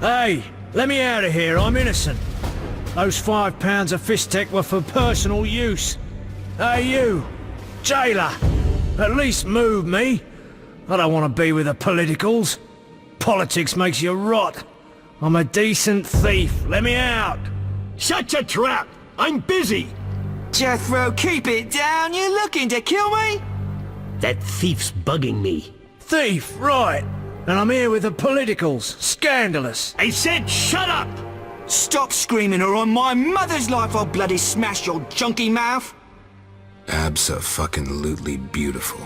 Hey, let me out of here, I'm innocent. Those £5 of fisstech were for personal use. Hey you, jailer, at least move me. I don't want to be with the politicals. Politics makes you rot. I'm a decent thief, let me out. Shut your trap! I'm busy! Jethro, keep it down, you looking to kill me? That thief's bugging me. Thief, right. And I'm here with the politicals. Scandalous. I said shut up! Stop screaming or on my mother's life I'll bloody smash your junky mouth! Abso-fucking-lutely beautiful.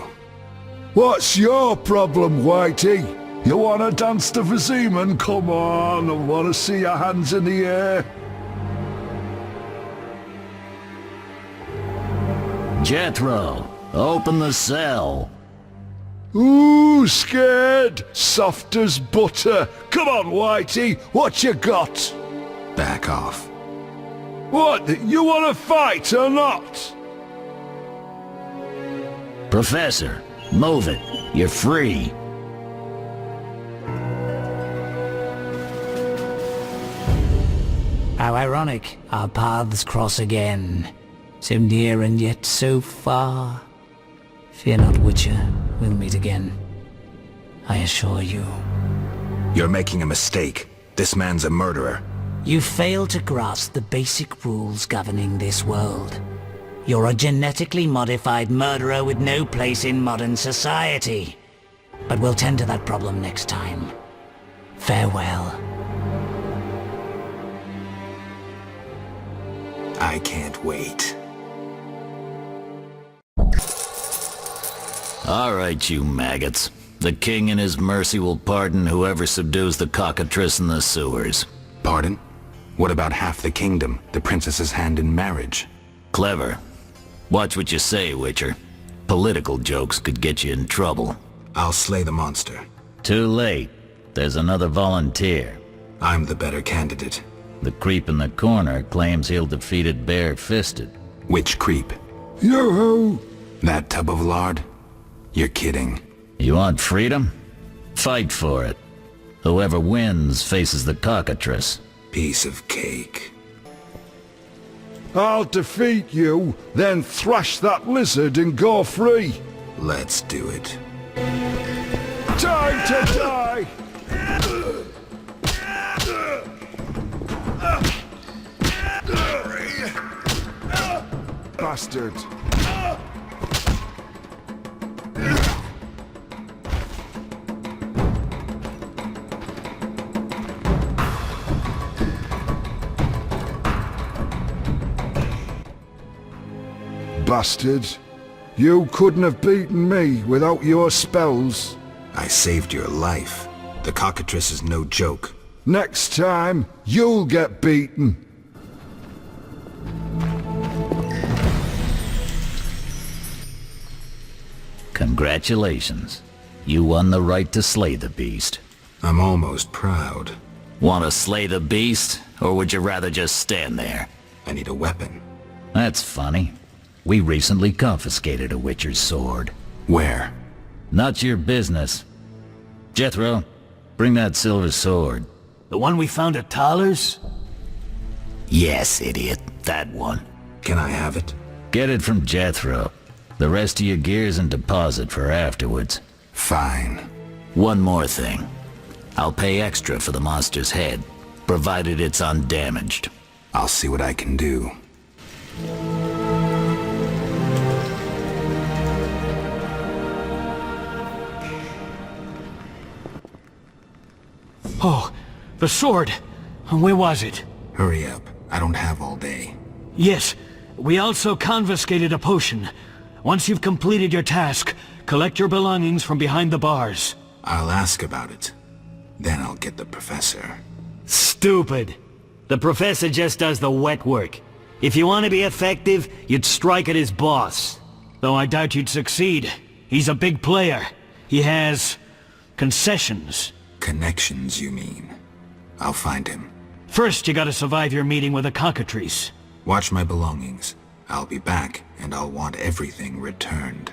What's your problem, Whitey? You wanna dance the Viziman? Come on, I wanna see your hands in the air. Jethro, open the cell. Ooh, scared? Soft as butter. Come on, Whitey, what you got? Back off. What, you wanna fight or not? Professor, move it. You're free. How ironic, our paths cross again. So near and yet so far. Fear not, Witcher, we'll meet again. I assure you. You're making a mistake. This man's a murderer. You fail to grasp the basic rules governing this world. You're a genetically modified murderer with no place in modern society. But we'll tend to that problem next time. Farewell. I can't wait. All right, you maggots. The king in his mercy will pardon whoever subdues the cockatrice in the sewers. Pardon? What about half the kingdom, the princess's hand in marriage? Clever. Watch what you say, Witcher. Political jokes could get you in trouble. I'll slay the monster. Too late. There's another volunteer. I'm the better candidate. The creep in the corner claims he'll defeat it bare-fisted. Which creep? Yoo-hoo! That tub of lard? You're kidding. You want freedom? Fight for it. Whoever wins faces the cockatrice. Piece of cake. I'll defeat you, then thrash that lizard and go free. Let's do it. Time to die! Bastard. Bastard. You couldn't have beaten me without your spells. I saved your life. The cockatrice is no joke. Next time, you'll get beaten. Congratulations. You won the right to slay the beast. I'm almost proud. Want to slay the beast, or would you rather just stand there? I need a weapon. That's funny. We recently confiscated a Witcher's sword. Where? Not your business. Jethro, bring that silver sword. The one we found at Thaler's? Yes, idiot. That one. Can I have it? Get it from Jethro. The rest of your gear's in deposit for afterwards. Fine. One more thing. I'll pay extra for the monster's head, provided it's undamaged. I'll see what I can do. Oh, the sword. Where was it? Hurry up. I don't have all day. Yes, we also confiscated a potion. Once you've completed your task, collect your belongings from behind the bars. I'll ask about it. Then I'll get the professor. Stupid. The professor just does the wet work. If you want to be effective, you'd strike at his boss. Though I doubt you'd succeed. He's a big player. He has concessions. Connections, you mean? I'll find him. First, you gotta survive your meeting with the cockatrice. Watch my belongings. I'll be back, and I'll want everything returned.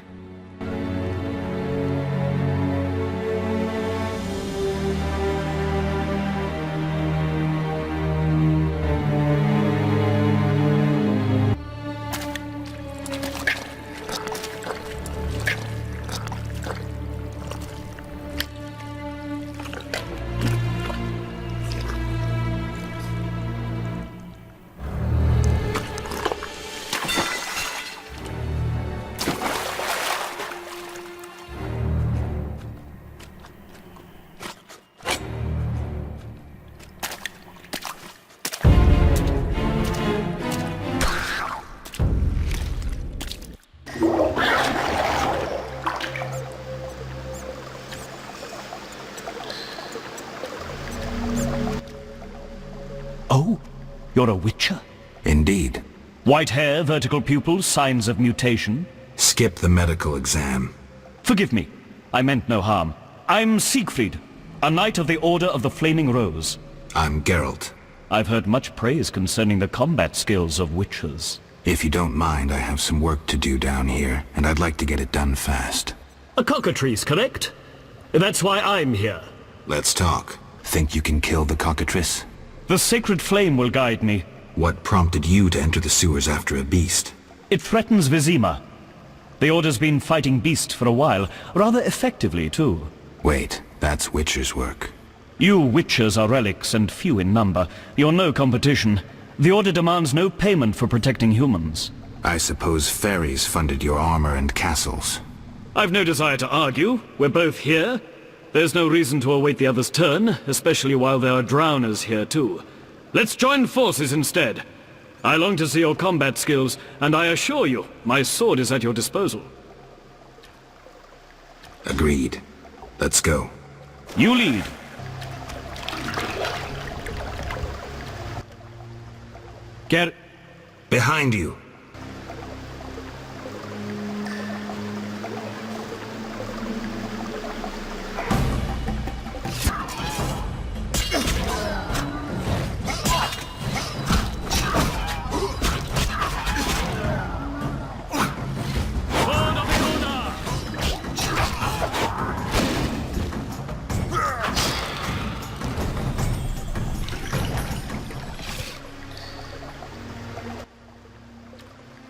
You're a witcher? Indeed. White hair, vertical pupils, signs of mutation? Skip the medical exam. Forgive me. I meant no harm. I'm Siegfried, a knight of the Order of the Flaming Rose. I'm Geralt. I've heard much praise concerning the combat skills of witchers. If you don't mind, I have some work to do down here, and I'd like to get it done fast. A cockatrice, correct? That's why I'm here. Let's talk. Think you can kill the cockatrice? The sacred flame will guide me. What prompted you to enter the sewers after a beast? It threatens Vizima. The Order's been fighting beasts for a while, rather effectively too. Wait, that's Witcher's work. You witchers are relics and few in number. You're no competition. The Order demands no payment for protecting humans. I suppose fairies funded your armor and castles. I've no desire to argue. We're both here. There's no reason to await the other's turn, especially while there are drowners here too. Let's join forces instead. I long to see your combat skills, and I assure you, my sword is at your disposal. Agreed. Let's go. You lead. Behind you.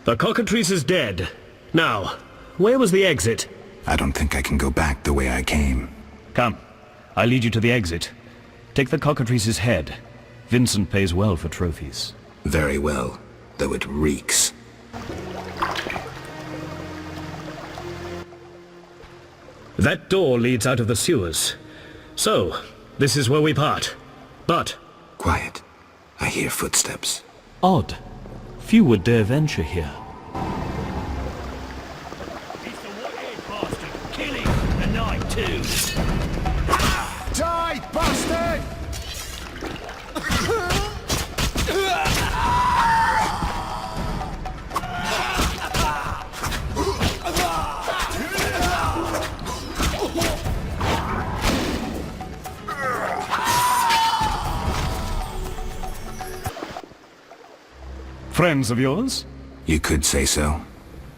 The cockatrice is dead. Now, where was the exit? I don't think I can go back the way I came. Come. I lead you to the exit. Take the cockatrice's head. Vincent pays well for trophies. Very well, though it reeks. That door leads out of the sewers. So, this is where we part. But... Quiet. I hear footsteps. Odd. Few would dare venture here. He's the white-haired bastard. Kill him! The night too! Die, bastard! Friends of yours? You could say so.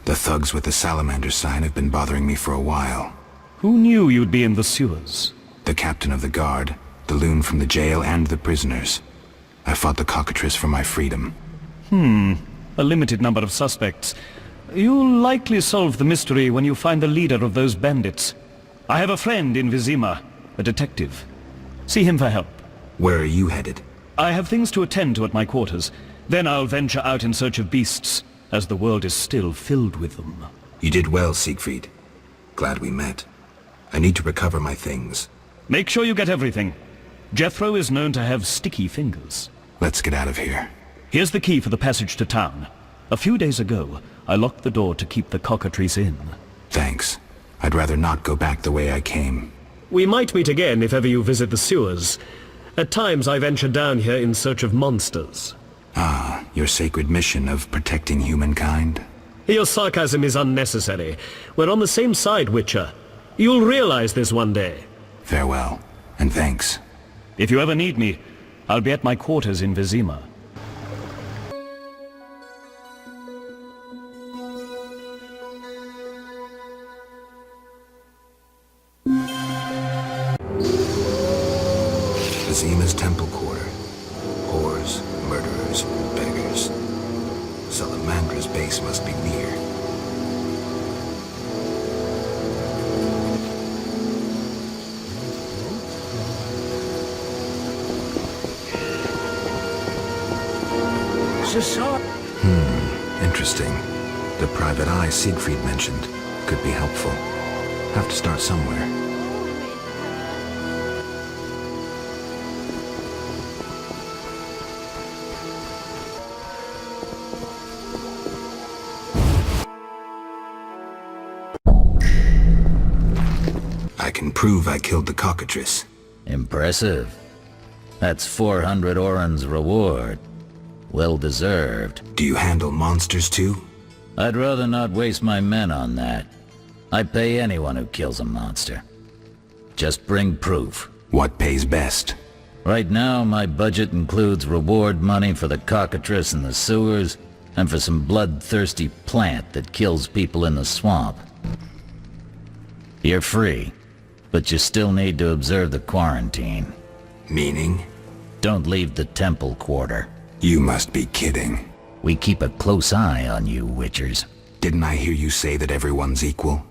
The thugs with the salamander sign have been bothering me for a while. Who knew you'd be in the sewers? The captain of the guard, the loon from the jail, and the prisoners. I fought the cockatrice for my freedom. A limited number of suspects. You'll likely solve the mystery when you find the leader of those bandits. I have a friend in Vizima, a detective. See him for help. Where are you headed? I have things to attend to at my quarters. Then I'll venture out in search of beasts, as the world is still filled with them. You did well, Siegfried. Glad we met. I need to recover my things. Make sure you get everything. Jethro is known to have sticky fingers. Let's get out of here. Here's the key for the passage to town. A few days ago, I locked the door to keep the cockatrice in. Thanks. I'd rather not go back the way I came. We might meet again if ever you visit the sewers. At times I venture down here in search of monsters. Ah, your sacred mission of protecting humankind? Your sarcasm is unnecessary. We're on the same side, Witcher. You'll realize this one day. Farewell, and thanks. If you ever need me, I'll be at my quarters in Vizima. Vizima's temple quarter. Whores, murderers, beggars. Salamandra's base must be near. Interesting. The private eye Siegfried mentioned could be helpful. Have to start somewhere. I can prove I killed the cockatrice. Impressive. That's 400 Oren's reward. Well deserved. Do you handle monsters too? I'd rather not waste my men on that. I pay anyone who kills a monster. Just bring proof. What pays best? Right now, my budget includes reward money for the cockatrice in the sewers, and for some bloodthirsty plant that kills people in the swamp. You're free, but you still need to observe the quarantine. Meaning? Don't leave the temple quarter. You must be kidding. We keep a close eye on you, Witchers. Didn't I hear you say that everyone's equal?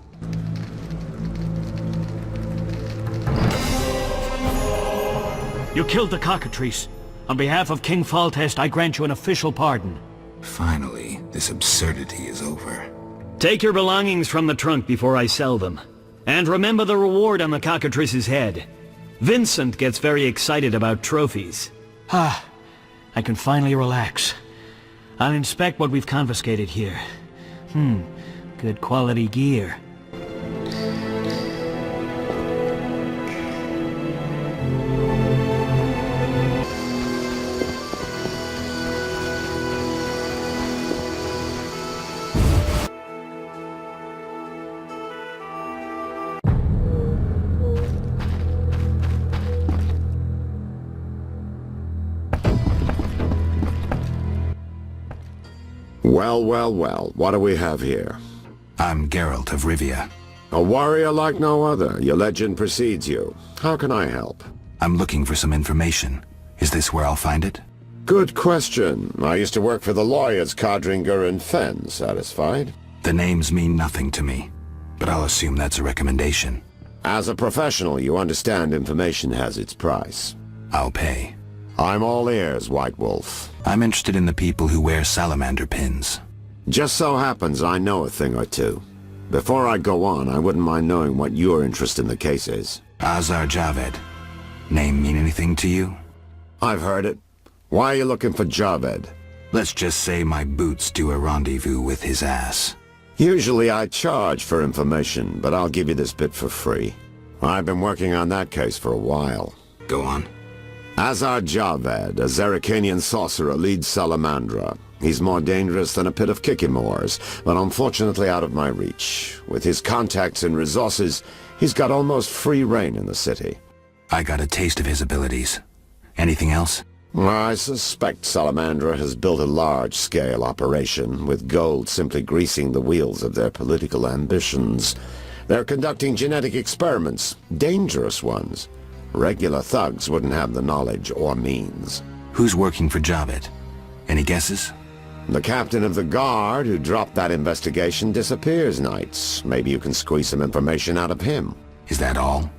You killed the cockatrice. On behalf of King Foltest, I grant you an official pardon. Finally, this absurdity is over. Take your belongings from the trunk before I sell them. And remember the reward on the cockatrice's head. Vincent gets very excited about trophies. Ah, I can finally relax. I'll inspect what we've confiscated here. Good quality gear. Well, well, well, what do we have here? I'm Geralt of Rivia. A warrior like no other. Your legend precedes you. How can I help? I'm looking for some information. Is this where I'll find it? Good question. I used to work for the lawyers Codringer and Fenn. Satisfied? The names mean nothing to me, but I'll assume that's a recommendation. As a professional, you understand information has its price. I'll pay. I'm all ears, White Wolf. I'm interested in the people who wear salamander pins. Just so happens I know a thing or two. Before I go on, I wouldn't mind knowing what your interest in the case is. Azar Javed. Name mean anything to you? I've heard it. Why are you looking for Javed? Let's just say my boots do a rendezvous with his ass. Usually I charge for information, but I'll give you this bit for free. I've been working on that case for a while. Go on. Azar Javed, a Zerrikanian sorcerer, leads Salamandra. He's more dangerous than a pit of Kikimors, but unfortunately out of my reach. With his contacts and resources, he's got almost free reign in the city. I got a taste of his abilities. Anything else? I suspect Salamandra has built a large-scale operation, with gold simply greasing the wheels of their political ambitions. They're conducting genetic experiments, dangerous ones. Regular thugs wouldn't have the knowledge or means. Who's working for Javed? Any guesses? The captain of the guard who dropped that investigation disappears nights. Maybe you can squeeze some information out of him. Is that all?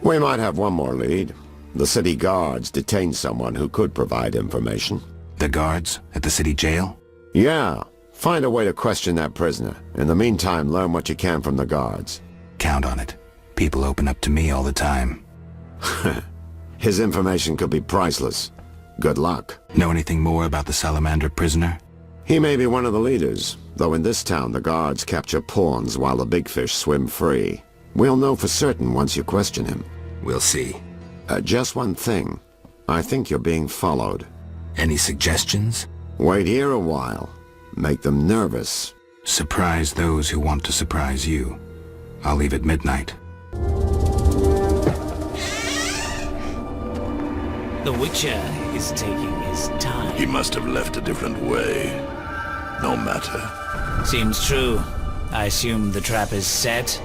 We might have one more lead. The city guards detained someone who could provide information. The guards at the city jail? Yeah. Find a way to question that prisoner. In the meantime, learn what you can from the guards. Count on it. People open up to me all the time. His information could be priceless. Good luck. Know anything more about the salamander prisoner? He may be one of the leaders, though in this town the guards capture pawns while the big fish swim free. We'll know for certain once you question him. We'll see. Just one thing. I think you're being followed. Any suggestions? Wait here a while. Make them nervous. Surprise those who want to surprise you. I'll leave at midnight. The Witcher is taking his time. He must have left a different way. No matter. Seems true. I assume the trap is set.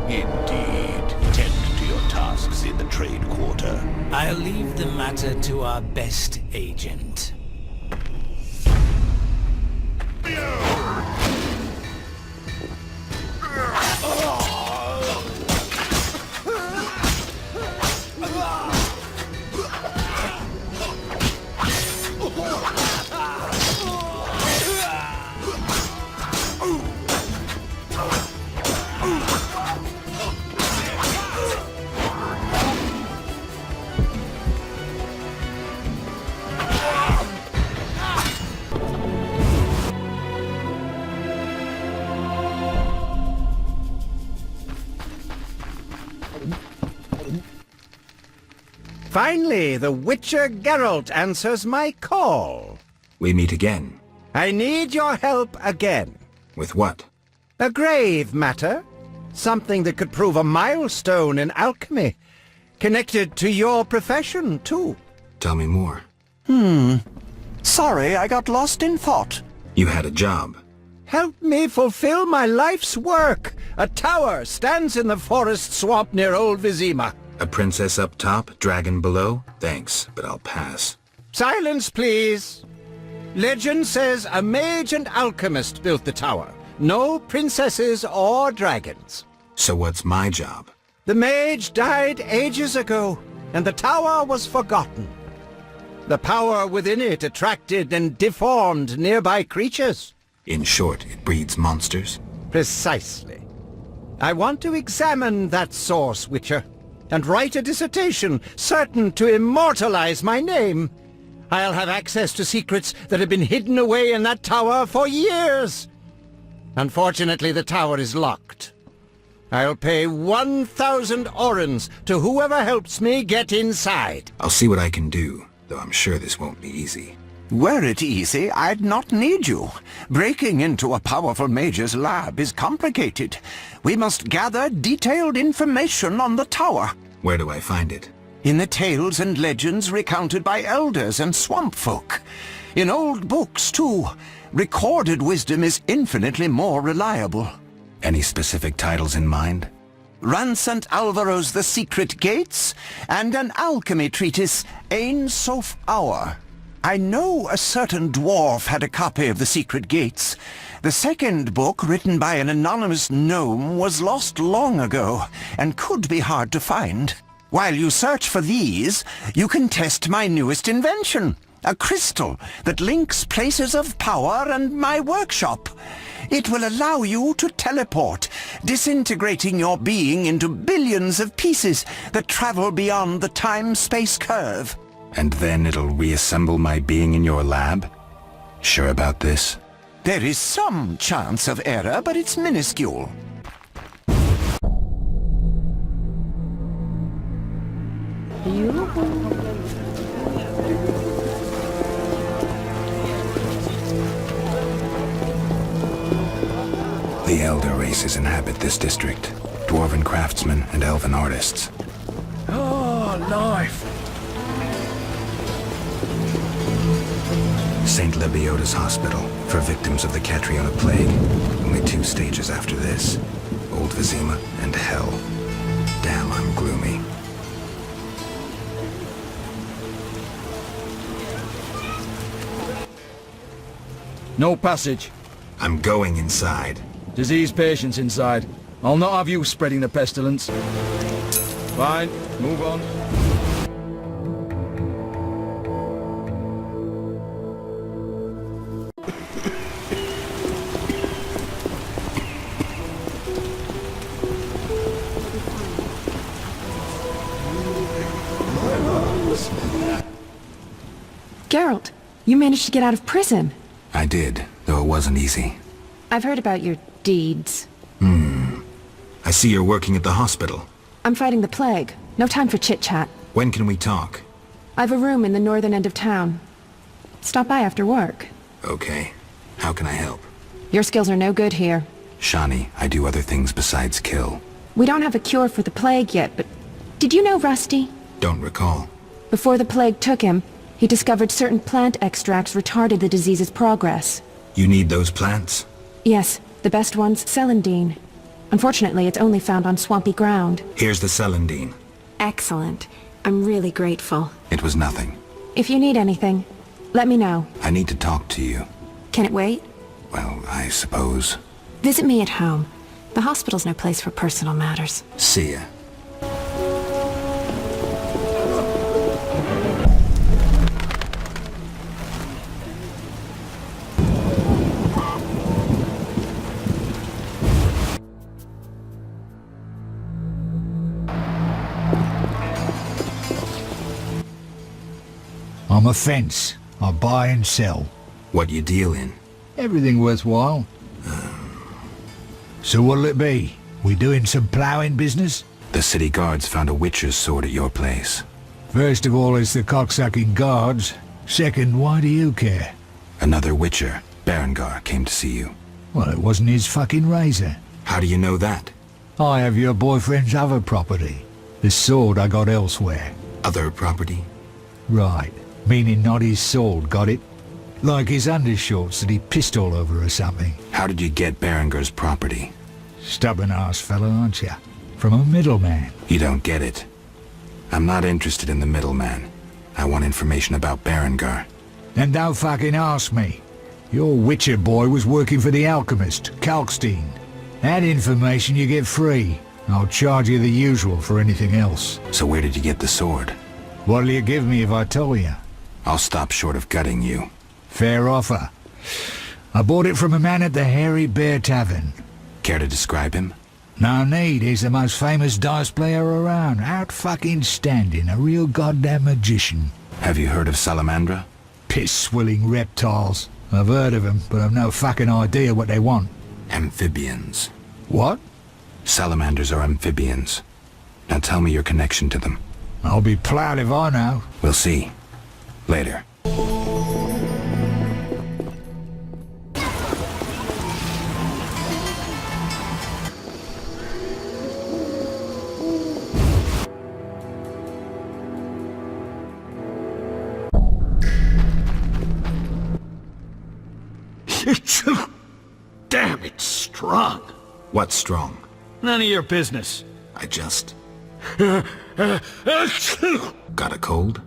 Indeed. Tend to your tasks in the trade quarter. I'll leave the matter to our best agent. Finally, the Witcher Geralt answers my call. We meet again. I need your help again. With what? A grave matter. Something that could prove a milestone in alchemy. Connected to your profession, too. Tell me more. Sorry, I got lost in thought. You had a job. Help me fulfill my life's work. A tower stands in the forest swamp near Old Vizima. A princess up top, dragon below? Thanks, but I'll pass. Silence, please. Legend says a mage and alchemist built the tower. No princesses or dragons. So what's my job? The mage died ages ago, and the tower was forgotten. The power within it attracted and deformed nearby creatures. In short, it breeds monsters? Precisely. I want to examine that source, Witcher, and write a dissertation certain to immortalize my name. I'll have access to secrets that have been hidden away in that tower for years. Unfortunately, the tower is locked. I'll pay 1,000 orens to whoever helps me get inside. I'll see what I can do, though I'm sure this won't be easy. Were it easy, I'd not need you. Breaking into a powerful mage's lab is complicated. We must gather detailed information on the tower. Where do I find it? In the tales and legends recounted by elders and swamp folk. In old books, too. Recorded wisdom is infinitely more reliable. Any specific titles in mind? Ransant Alvaro's The Secret Gates, and an alchemy treatise, Ain Soph Hour. I know a certain dwarf had a copy of The Secret Gates. The second book, written by an anonymous gnome, was lost long ago, and could be hard to find. While you search for these, you can test my newest invention, a crystal that links places of power and my workshop. It will allow you to teleport, disintegrating your being into billions of pieces that travel beyond the time-space curve. And then it'll reassemble my being in your lab? Sure about this? There is some chance of error, but it's minuscule. The elder races inhabit this district. Dwarven craftsmen and elven artists. Oh, life. St. Lebioda's hospital for victims of the Catriona plague. Only 2 stages after this. Old Vizima and Hell. Damn, I'm gloomy. No passage. I'm going inside. Disease patients inside. I'll not have you spreading the pestilence. Fine, move on. Geralt, you managed to get out of prison. I did, though it wasn't easy. I've heard about your deeds. I see you're working at the hospital. I'm fighting the plague. No time for chit-chat. When can we talk? I've a room in the northern end of town. Stop by after work. Okay. How can I help? Your skills are no good here. Shani, I do other things besides kill. We don't have a cure for the plague yet, but... Did you know Rusty? Don't recall. Before the plague took him, he discovered certain plant extracts retarded the disease's progress. You need those plants? Yes, the best one's celandine. Unfortunately, it's only found on swampy ground. Here's the celandine. Excellent. I'm really grateful. It was nothing. If you need anything, let me know. I need to talk to you. Can it wait? Well, I suppose. Visit me at home. The hospital's no place for personal matters. See ya. I'm a fence. I buy and sell. What you deal in? Everything worthwhile. So what'll it be? We doing some ploughing business? The city guards found a witcher's sword at your place. First of all, it's the cocksucking guards. Second, why do you care? Another Witcher, Berengar, came to see you. Well, it wasn't his fucking razor. How do you know that? I have your boyfriend's other property. The sword I got elsewhere. Other property? Right. Meaning not his sword, got it? Like his undershorts that he pissed all over or something. How did you get Berengar's property? Stubborn-ass fellow, aren't you? From a middleman. You don't get it. I'm not interested in the middleman. I want information about Berengar. Then don't fucking ask me. Your Witcher boy was working for the alchemist, Kalkstein. That information you get free. I'll charge you the usual for anything else. So where did you get the sword? What'll you give me if I tell you? I'll stop short of gutting you. Fair offer. I bought it from a man at the Hairy Bear Tavern. Care to describe him? No need, he's the most famous dice player around. Out fucking standing, a real goddamn magician. Have you heard of Salamandra? Piss-swilling reptiles. I've heard of them, but I've no fucking idea what they want. Amphibians. What? Salamanders are amphibians. Now tell me your connection to them. I'll be proud if I know. We'll see. Later. Damn, it's strong. What's strong? None of your business. I just... Got a cold?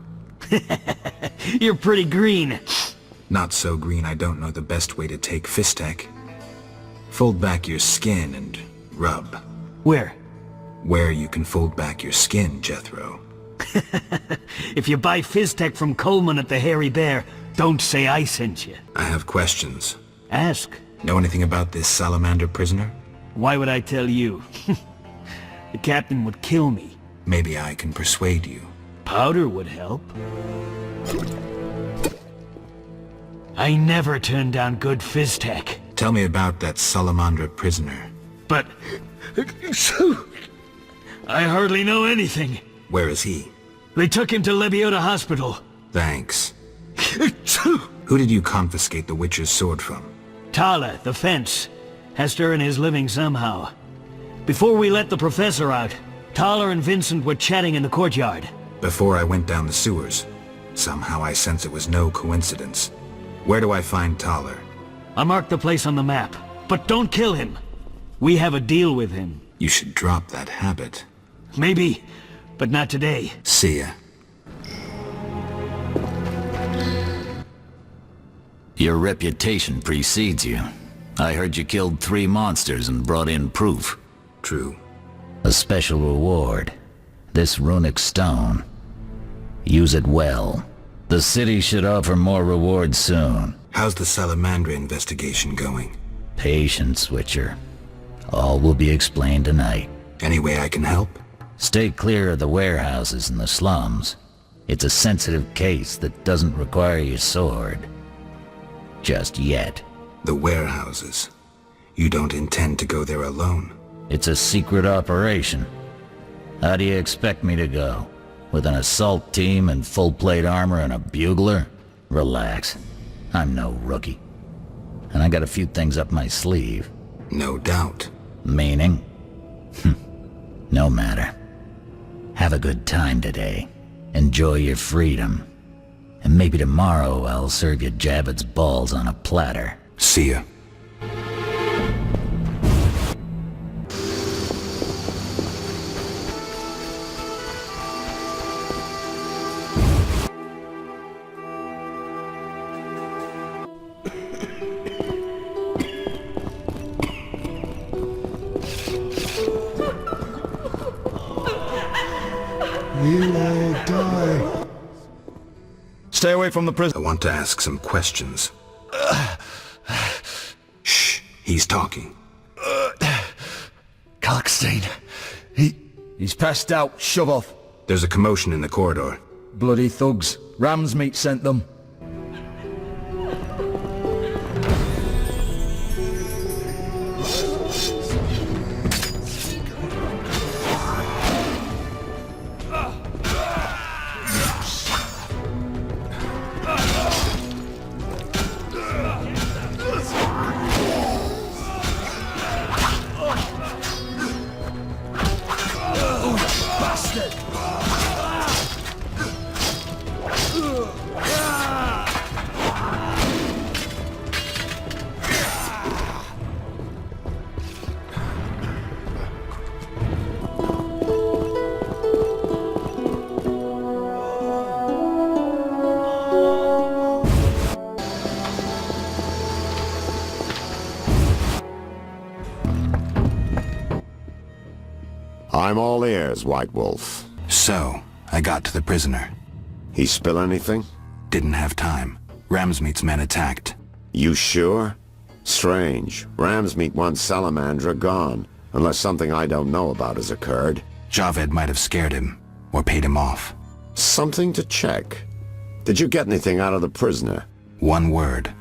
You're pretty green. Not so green I don't know the best way to take Fistek. Fold back your skin and rub. Where? Where you can fold back your skin, Jethro. If you buy Fizztech from Coleman at the Hairy Bear, don't say I sent you. I have questions. Ask. Know anything about this salamander prisoner? Why would I tell you? The captain would kill me. Maybe I can persuade you. Powder would help. I never turn down good Fizztech. Tell me about that salamandra prisoner. But... I hardly know anything. Where is he? They took him to Lebiota Hospital. Thanks. Who did you confiscate the Witcher's sword from? Tala, the fence. Has to earn his living somehow. Before we let the professor out, Tala and Vincent were chatting in the courtyard. Before I went down the sewers. Somehow I sense it was no coincidence. Where do I find Thaler? I marked the place on the map. But don't kill him. We have a deal with him. You should drop that habit. Maybe, but not today. See ya. Your reputation precedes you. I heard you killed 3 monsters and brought in proof. True. A special reward. This runic stone. Use it well. The city should offer more rewards soon. How's the Salamandra investigation going? Patience, Witcher. All will be explained tonight. Any way I can help? Stay clear of the warehouses and the slums. It's a sensitive case that doesn't require your sword. Just yet. The warehouses. You don't intend to go there alone? It's a secret operation. How do you expect me to go? With an assault team and full plate armor and a bugler? Relax. I'm no rookie. And I got a few things up my sleeve. No doubt. Meaning? No matter. Have a good time today. Enjoy your freedom. And maybe tomorrow I'll serve you Javed's balls on a platter. See ya. You all die. Stay away from the prison. I want to ask some questions. Shh, he's talking. Kalkstein. He's passed out. Shove off. There's a commotion in the corridor. Bloody thugs. Ram's meat sent them. I'm all ears, White Wolf. So, I got to the prisoner. He spill anything? Didn't have time. Ramsmeat's men attacked. You sure? Strange. Ramsmeat wants Salamandra gone, unless something I don't know about has occurred. Javed might have scared him, or paid him off. Something to check. Did you get anything out of the prisoner? One word.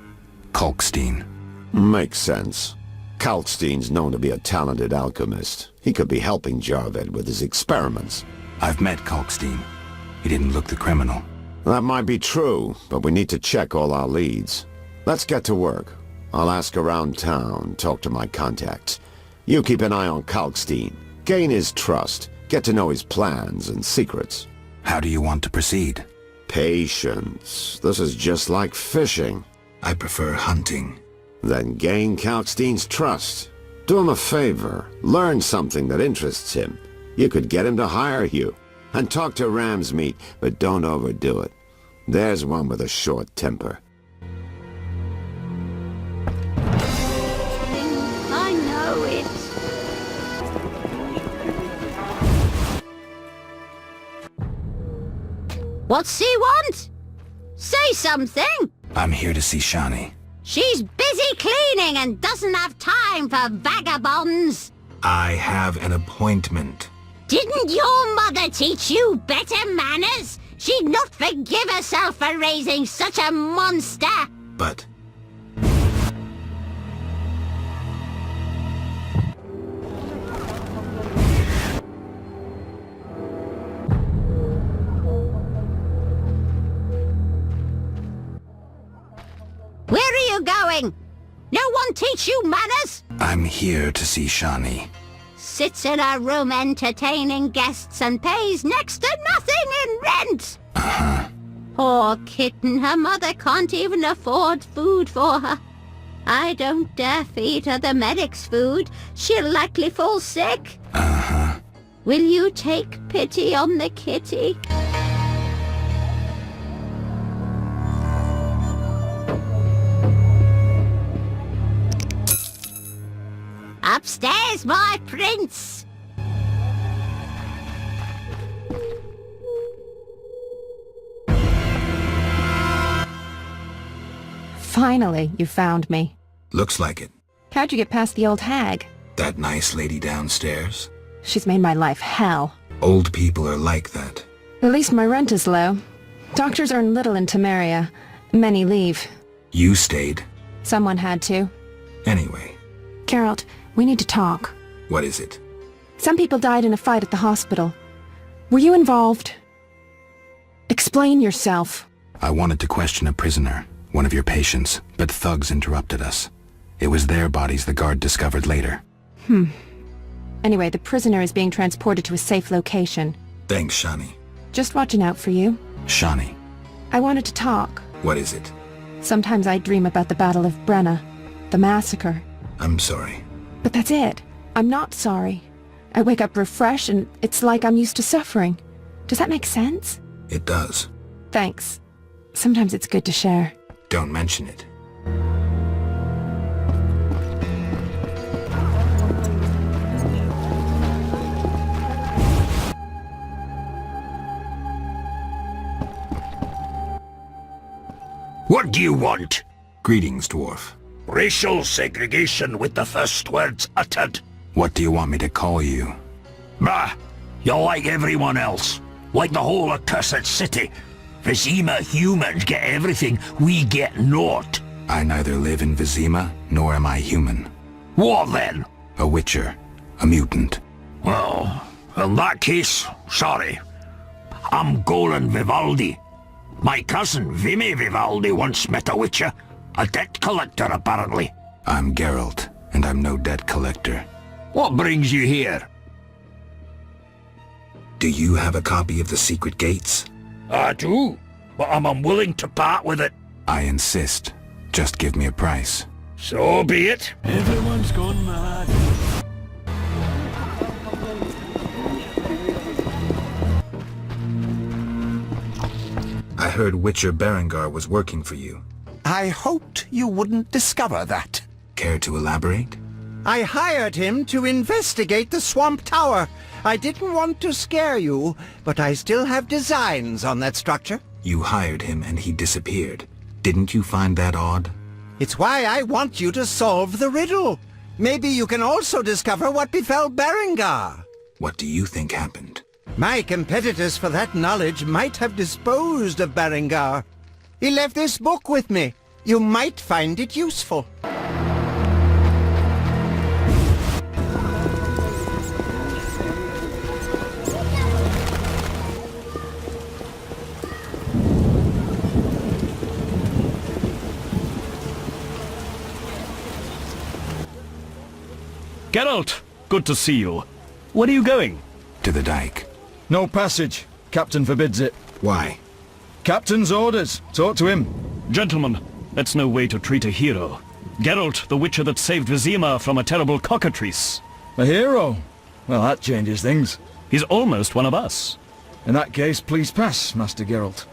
Kalkstein. Makes sense. Kalkstein's known to be a talented alchemist. He could be helping Javed with his experiments. I've met Kalkstein. He didn't look the criminal. That might be true, but we need to check all our leads. Let's get to work. I'll ask around town, talk to my contacts. You keep an eye on Kalkstein. Gain his trust. Get to know his plans and secrets. How do you want to proceed? Patience. This is just like fishing. I prefer hunting. Then gain Kalkstein's trust. Do him a favor. Learn something that interests him. You could get him to hire you. And talk to Ramsmeat, but don't overdo it. There's one with a short temper. I know it. What's he want? Say something! I'm here to see Shani. She's busy cleaning and doesn't have time for vagabonds. I have an appointment. Didn't your mother teach you better manners? She'd not forgive herself for raising such a monster. But... Where are you going? No one teach you manners? I'm here to see Shani. Sits in her room entertaining guests and pays next to nothing in rent. Uh-huh. Poor kitten, her mother can't even afford food for her. I don't dare feed her the medic's food. She'll likely fall sick. Uh-huh. Will you take pity on the kitty? Upstairs, my prince! Finally, you found me. Looks like it. How'd you get past the old hag? That nice lady downstairs? She's made my life hell. Old people are like that. At least my rent is low. Doctors earn little in Temeria. Many leave. You stayed. Someone had to. Anyway. Geralt, we need to talk. What is it? Some people died in a fight at the hospital. Were you involved? Explain yourself. I wanted to question a prisoner, one of your patients, but thugs interrupted us. It was their bodies the guard discovered later. Anyway, the prisoner is being transported to a safe location. Thanks, Shani. Just watching out for you. Shani. I wanted to talk. What is it? Sometimes I dream about the Battle of Brenna, the massacre. I'm sorry. But that's it. I'm not sorry. I wake up refreshed and it's like I'm used to suffering. Does that make sense? It does. Thanks. Sometimes it's good to share. Don't mention it. What do you want? Greetings, dwarf. Racial segregation with the first words uttered. What do you want me to call you? Bah! You're like everyone else. Like the whole accursed city. Vizima humans get everything, we get naught. I neither live in Vizima, nor am I human. What then? A witcher. A mutant. Well, in that case, sorry. I'm Golan Vivaldi. My cousin, Vimy Vivaldi, once met a witcher. A debt collector, apparently. I'm Geralt, and I'm no debt collector. What brings you here? Do you have a copy of the secret gates? I do, but I'm unwilling to part with it. I insist. Just give me a price. So be it. Everyone's gone mad. I heard Witcher Berengar was working for you. I hoped you wouldn't discover that. Care to elaborate? I hired him to investigate the Swamp Tower. I didn't want to scare you, but I still have designs on that structure. You hired him and he disappeared. Didn't you find that odd? It's why I want you to solve the riddle. Maybe you can also discover what befell Berengar. What do you think happened? My competitors for that knowledge might have disposed of Berengar. He left this book with me. You might find it useful. Geralt, good to see you. Where are you going? To the dike. No passage. Captain forbids it. Why? Captain's orders. Talk to him. Gentlemen, that's no way to treat a hero. Geralt, the witcher that saved Vizima from a terrible cockatrice. A hero? Well, that changes things. He's almost one of us. In that case, please pass, Master Geralt.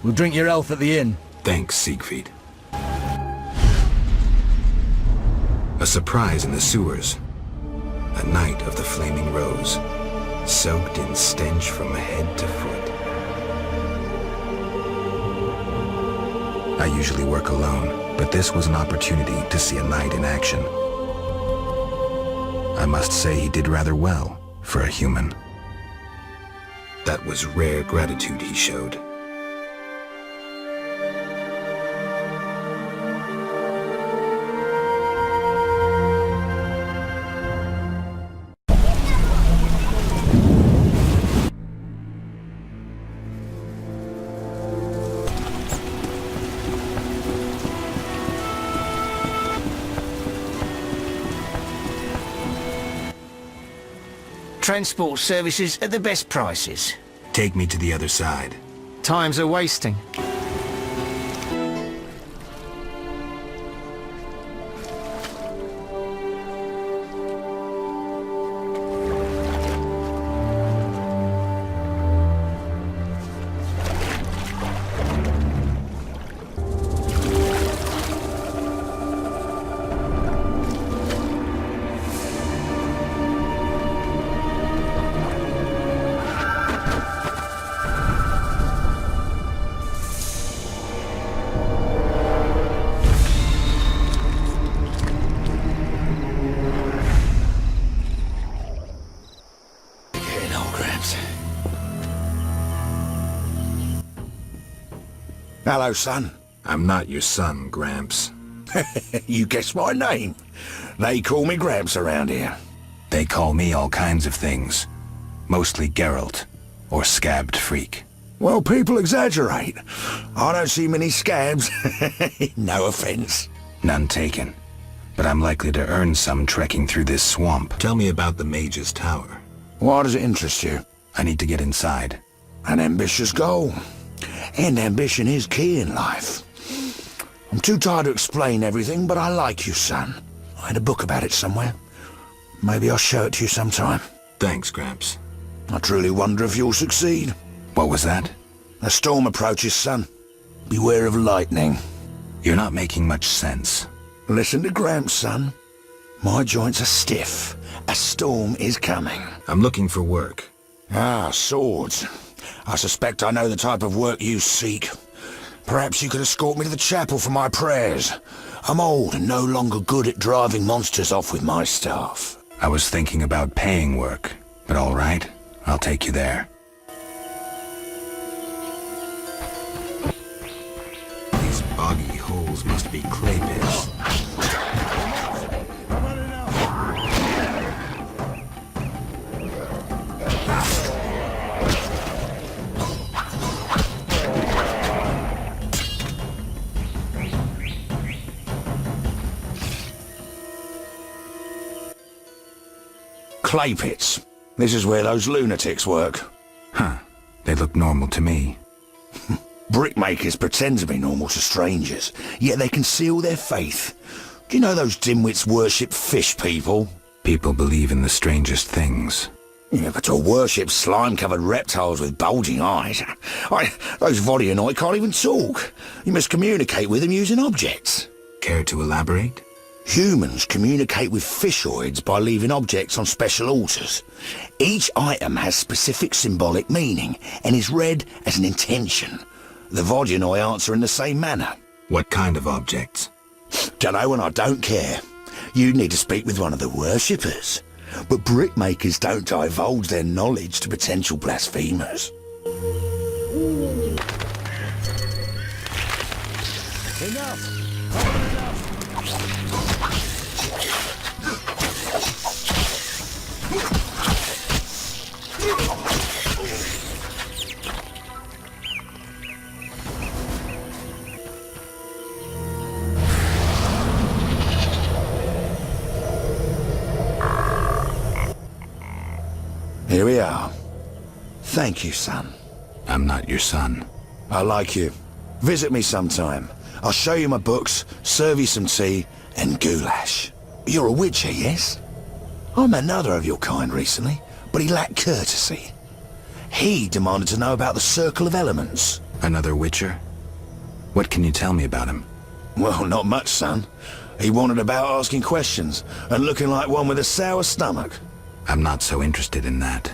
We'll drink your health at the inn. Thanks, Siegfried. A surprise in the sewers. A night of the Flaming Rose, soaked in stench from head to foot. I usually work alone, but this was an opportunity to see a knight in action. I must say he did rather well for a human. That was rare gratitude he showed. Transport services at the best prices. Take me to the other side. Times are wasting. Hello, son. I'm not your son, Gramps. You guessed my name. They call me Gramps around here. They call me all kinds of things. Mostly Geralt, or Scabbed Freak. Well, people exaggerate. I don't see many scabs. No offense. None taken. But I'm likely to earn some trekking through this swamp. Tell me about the Mage's Tower. Why does it interest you? I need to get inside. An ambitious goal. And ambition is key in life. I'm too tired to explain everything, but I like you, son. I had a book about it somewhere. Maybe I'll show it to you sometime. Thanks, Gramps. I truly wonder if you'll succeed. What was that? A storm approaches, son. Beware of lightning. You're not making much sense. Listen to Gramps, son. My joints are stiff. A storm is coming. I'm looking for work. Ah, swords. I suspect I know the type of work you seek. Perhaps you could escort me to the chapel for my prayers. I'm old and no longer good at driving monsters off with my staff. I was thinking about paying work, but all right, I'll take you there. These boggy holes must be clay pits. Clay pits. This is where those lunatics work. Huh. They look normal to me. Brickmakers pretend to be normal to strangers, yet they conceal their faith. Do you know those dimwits worship fish people? People believe in the strangest things. Yeah, but to worship slime-covered reptiles with bulging eyes. Those Vodianoi can't even talk. You must communicate with them using objects. Care to elaborate? Humans communicate with fishoids by leaving objects on special altars. Each item has specific symbolic meaning and is read as an intention. The Vodyanoi answer in the same manner. What kind of objects? Dunno and I don't care. You need to speak with one of the worshippers. But brickmakers don't divulge their knowledge to potential blasphemers. Enough! Here we are. Thank you, son. I'm not your son. I like you. Visit me sometime. I'll show you my books, serve you some tea, and goulash. You're a witcher, yes? I met another of your kind recently, but he lacked courtesy. He demanded to know about the Circle of Elements. Another witcher? What can you tell me about him? Well, not much, son. He wandered about asking questions, and looking like one with a sour stomach. I'm not so interested in that.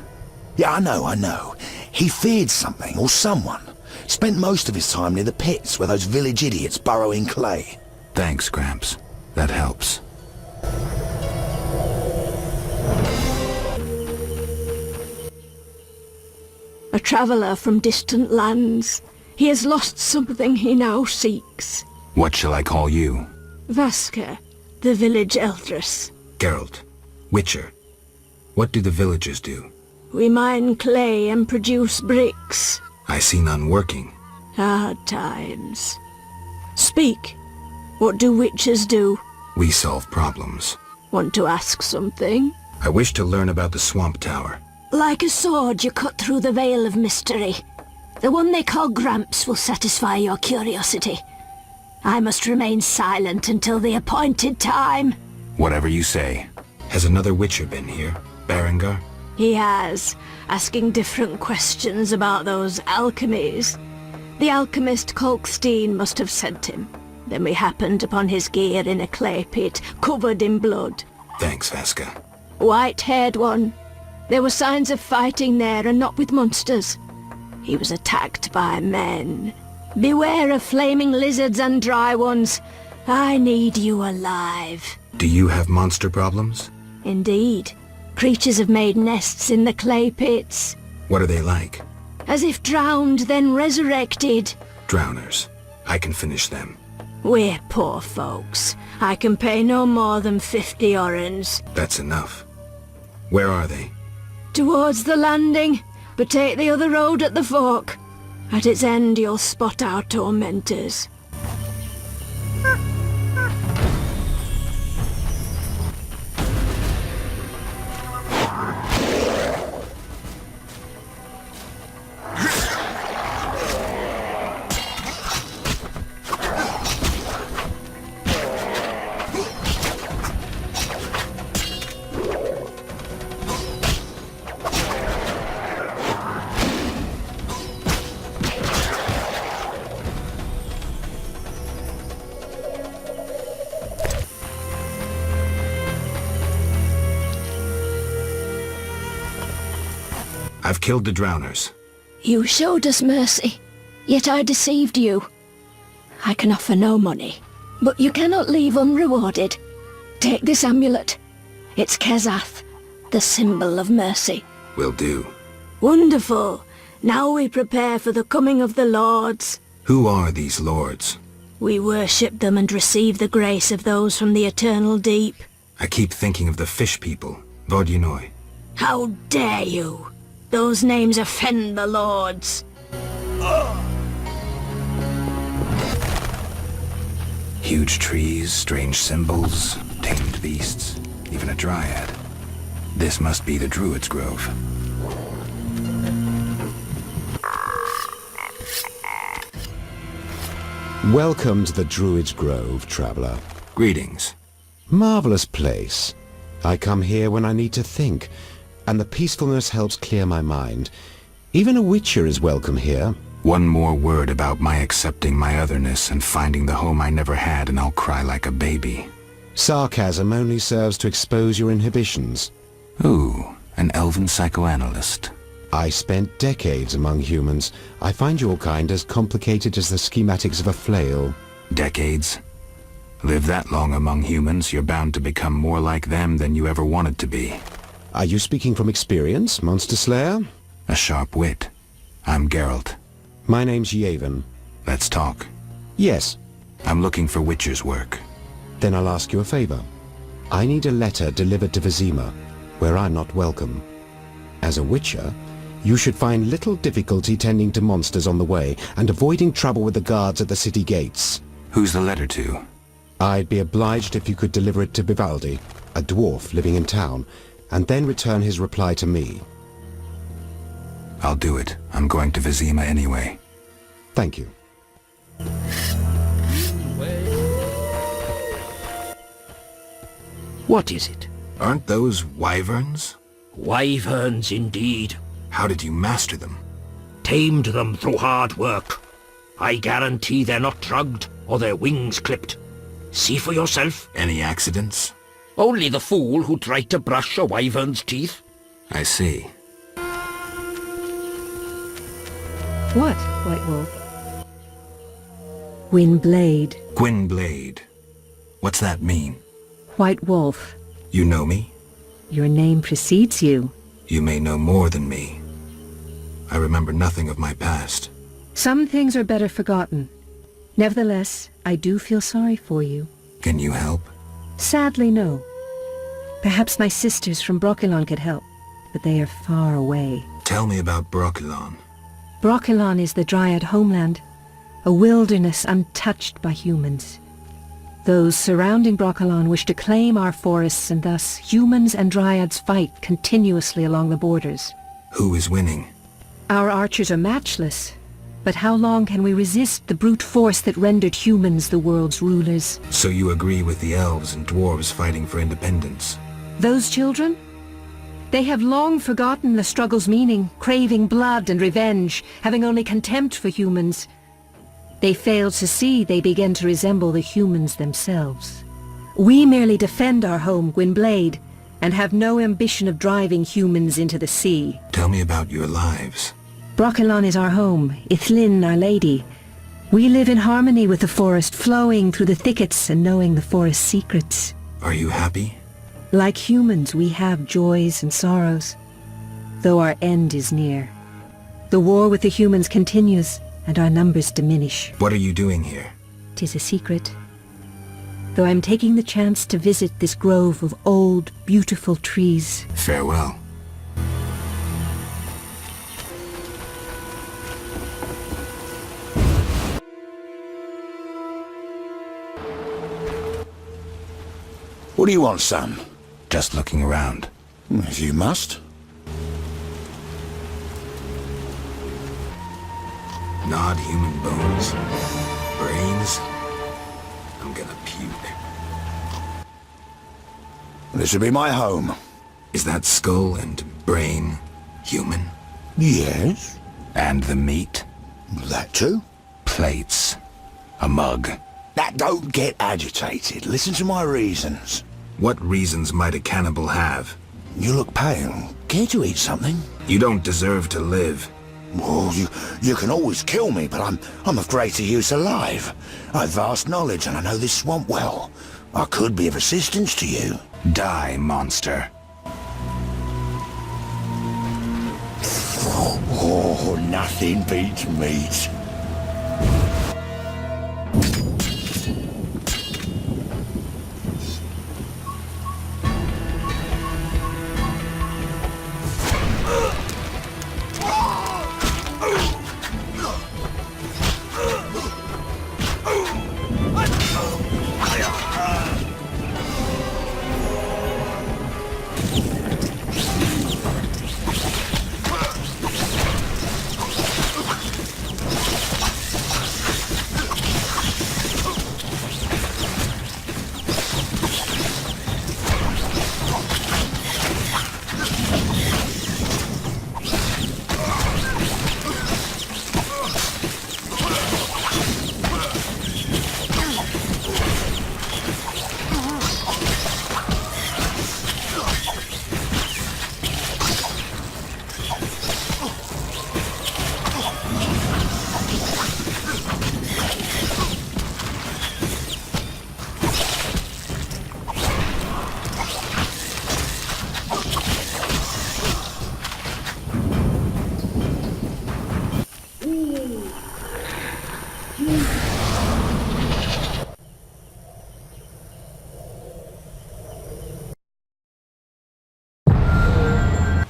Yeah, I know. He feared something or someone. Spent most of his time near the pits where those village idiots burrow in clay. Thanks, Gramps. That helps. A traveller from distant lands. He has lost something he now seeks. What shall I call you? Vaska, the village eldress. Geralt. Witcher. What do the villagers do? We mine clay and produce bricks. I see none working. Hard times. Speak. What do witchers do? We solve problems. Want to ask something? I wish to learn about the Swamp Tower. Like a sword, you cut through the veil of mystery. The one they call Gramps will satisfy your curiosity. I must remain silent until the appointed time. Whatever you say. Has another witcher been here? Berengar? He has, asking different questions about those alchemies. The alchemist Kalkstein must have sent him. Then we happened upon his gear in a clay pit, covered in blood. Thanks, Vaska. White-haired one. There were signs of fighting there, and not with monsters. He was attacked by men. Beware of flaming lizards and dry ones. I need you alive. Do you have monster problems? Indeed. Creatures have made nests in the clay pits. What are they like? As if drowned, then resurrected. Drowners. I can finish them. We're poor folks. I can pay no more than 50 orens. That's enough. Where are they? Towards the landing, but take the other road at the fork. At its end you'll spot our tormentors. I've killed the drowners. You showed us mercy, yet I deceived you. I can offer no money, but you cannot leave unrewarded. Take this amulet. It's Kezath, the symbol of mercy. Will do. Wonderful. Now we prepare for the coming of the lords. Who are these lords? We worship them and receive the grace of those from the eternal deep. I keep thinking of the fish people, Vodyanoi. How dare you! Those names offend the lords. Huge trees, strange symbols, tamed beasts, even a dryad. This must be the Druid's Grove. Welcome to the Druid's Grove, traveler. Greetings. Marvelous place. I come here when I need to think, and the peacefulness helps clear my mind. Even a witcher is welcome here. One more word about my accepting my otherness and finding the home I never had, and I'll cry like a baby. Sarcasm only serves to expose your inhibitions. Ooh, an elven psychoanalyst. I spent decades among humans. I find your kind as complicated as the schematics of a flail. Decades? Live that long among humans, you're bound to become more like them than you ever wanted to be. Are you speaking from experience, Monster Slayer? A sharp wit. I'm Geralt. My name's Yavin. Let's talk. Yes. I'm looking for Witcher's work. Then I'll ask you a favor. I need a letter delivered to Vizima, where I'm not welcome. As a Witcher, you should find little difficulty tending to monsters on the way and avoiding trouble with the guards at the city gates. Who's the letter to? I'd be obliged if you could deliver it to Vivaldi, a dwarf living in town, and then return his reply to me. I'll do it. I'm going to Vizima anyway. Thank you. What is it? Aren't those wyverns? Wyverns indeed. How did you master them? Tamed them through hard work. I guarantee they're not drugged or their wings clipped. See for yourself. Any accidents? Only the fool who tried to brush a wyvern's teeth. I see. What, White Wolf? Gwynblade. Gwynblade. What's that mean? White Wolf. You know me? Your name precedes you. You may know more than me. I remember nothing of my past. Some things are better forgotten. Nevertheless, I do feel sorry for you. Can you help? Sadly, no. Perhaps my sisters from Brokilon could help, but they are far away. Tell me about Brokilon. Brokilon is the Dryad homeland, a wilderness untouched by humans. Those surrounding Brokilon wish to claim our forests, and thus humans and Dryads fight continuously along the borders. Who is winning? Our archers are matchless, but how long can we resist the brute force that rendered humans the world's rulers? So you agree with the elves and dwarves fighting for independence? Those children? They have long forgotten the struggle's meaning, craving blood and revenge, having only contempt for humans. They fail to see they begin to resemble the humans themselves. We merely defend our home, Gwynblade, and have no ambition of driving humans into the sea. Tell me about your lives. Brokilon is our home, Ithlin our lady. We live in harmony with the forest, flowing through the thickets and knowing the forest's secrets. Are you happy? Like humans, we have joys and sorrows, though our end is near. The war with the humans continues, and our numbers diminish. What are you doing here? 'Tis a secret. Though I'm taking the chance to visit this grove of old, beautiful trees. Farewell. What do you want, son? Just looking around. If you must. Gnawed human bones. Brains. I'm gonna puke. This will be my home. Is that skull and brain human? Yes. And the meat? That too. Plates. A mug. Now, don't get agitated. Listen to my reasons. What reasons might a cannibal have? You look pale. Care to eat something? You don't deserve to live. Well, you can always kill me, but I'm of greater use alive. I've vast knowledge, and I know this swamp well. I could be of assistance to you. Die, monster. Oh, nothing beats meat.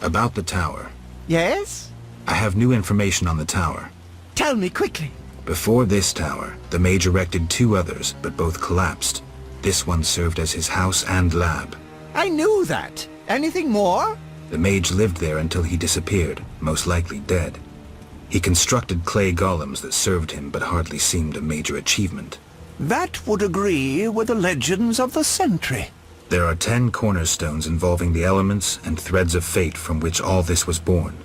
About the tower. Yes? I have new information on the tower. Tell me quickly. Before this tower, the mage erected 2 others, but both collapsed. This one served as his house and lab. I knew that. Anything more? The mage lived there until he disappeared, most likely dead. He constructed clay golems that served him but hardly seemed a major achievement. That would agree with the legends of the Sentry. There are 10 cornerstones involving the elements and threads of fate from which all this was born.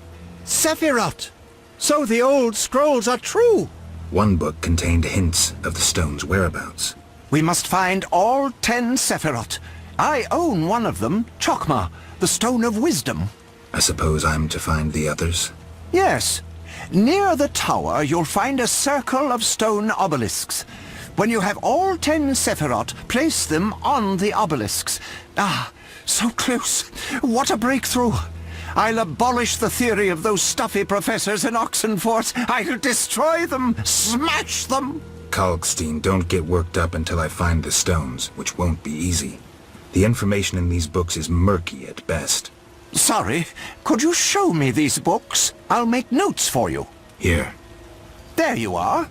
Sephiroth! So the old scrolls are true! One book contained hints of the stone's whereabouts. We must find all 10 Sephiroth. I own one of them, Chokmah, the Stone of Wisdom. I suppose I'm to find the others? Yes. Near the tower, you'll find a circle of stone obelisks. When you have all 10 Sephiroth, place them on the obelisks. Ah, so close. What a breakthrough. I'll abolish the theory of those stuffy professors in Oxenfurt. I'll destroy them, smash them. Kalkstein, don't get worked up until I find the stones, which won't be easy. The information in these books is murky at best. Sorry, could you show me these books? I'll make notes for you. Here. There you are.